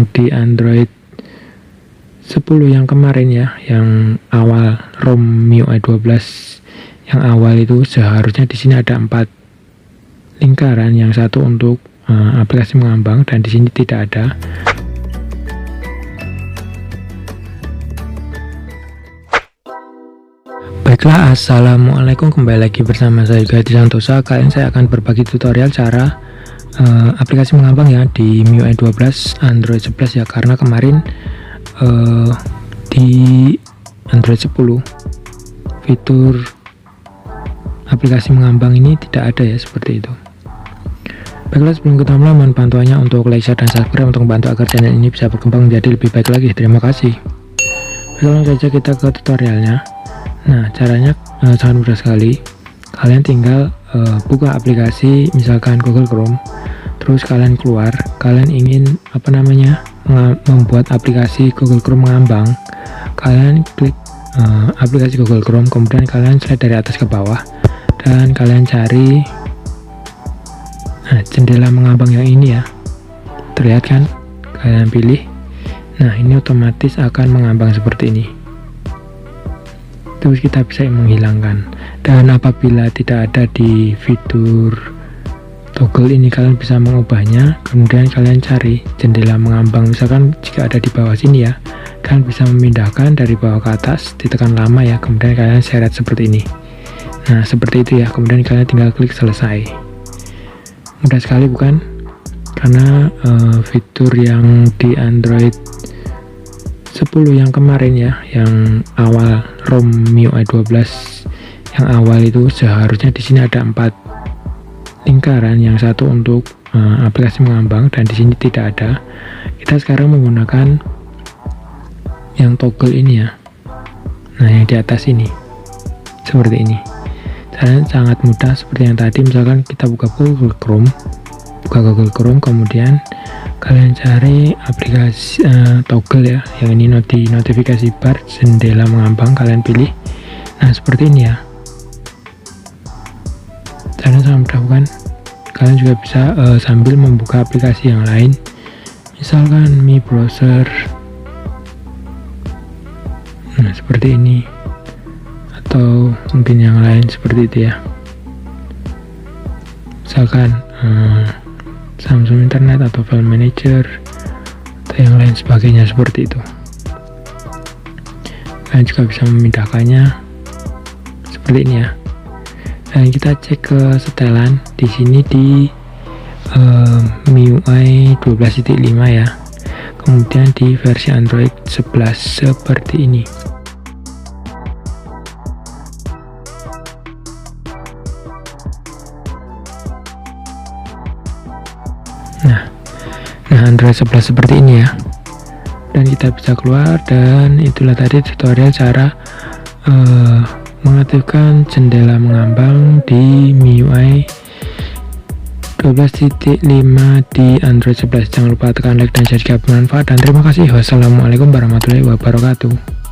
yang di Android 10 yang kemarin ya, yang awal ROM MIUI 12 yang awal itu, seharusnya di sini ada 4 lingkaran, yang satu untuk aplikasi mengambang, dan di sini tidak ada. Baiklah, assalamualaikum, kembali lagi bersama saya Yoga Santosa. Kali ini saya akan berbagi tutorial cara aplikasi mengambang ya di MIUI 12 Android 11 ya, karena kemarin di Android 10 fitur aplikasi mengambang ini tidak ada ya, seperti itu. Baiklah, sebelum kita mulai, mohon bantuannya untuk like, share, dan subscribe untuk membantu agar channel ini bisa berkembang menjadi lebih baik lagi. Terima kasih. Langsung saja kita ke tutorialnya. Nah, caranya sangat mudah sekali. Kalian tinggal buka aplikasi, misalkan Google Chrome, terus kalian keluar, kalian ingin membuat aplikasi Google Chrome mengambang. Kalian klik aplikasi Google Chrome, kemudian kalian slide dari atas ke bawah, dan kalian cari jendela mengambang yang ini ya, terlihat kan, kalian pilih. Nah, ini otomatis akan mengambang seperti ini. Terus kita bisa menghilangkan, dan apabila tidak ada di fitur toggle ini, kalian bisa mengubahnya. Kemudian kalian cari jendela mengambang, misalkan jika ada di bawah sini ya, kalian bisa memindahkan dari bawah ke atas, ditekan lama ya, kemudian kalian seret seperti ini. Nah, seperti itu ya, kemudian kalian tinggal klik selesai. Mudah sekali bukan? Karena fitur yang di Android 10 yang kemarin ya, yang awal ROM MIUI 12 yang awal itu, seharusnya di sini ada 4 lingkaran, yang satu untuk aplikasi mengambang, dan di sini tidak ada. Kita sekarang menggunakan yang toggle ini ya. Nah, yang di atas ini seperti ini. Caranya sangat mudah seperti yang tadi. Misalkan kita buka Google Chrome, kemudian kalian cari aplikasi toggle ya, yang ini notifikasi bar jendela mengambang, kalian pilih. Nah, seperti ini ya, caranya sangat mudah bukan? Kalian juga bisa sambil membuka aplikasi yang lain, misalkan Mi Browser, nah seperti ini, atau mungkin yang lain seperti itu ya, misalkan Samsung Internet atau File Manager atau yang lain sebagainya, seperti itu. Kalian juga bisa memindahkannya seperti ini ya. Dan kita cek ke setelan di sini di MIUI 12.5 ya. Kemudian di versi Android 11 seperti ini. Nah, Android 11 seperti ini ya, dan kita bisa keluar. Dan itulah tadi tutorial cara mengaktifkan jendela mengambang di MIUI 12.5 di Android 11. Jangan lupa tekan like dan share jika bermanfaat, dan terima kasih. Wassalamualaikum warahmatullahi wabarakatuh.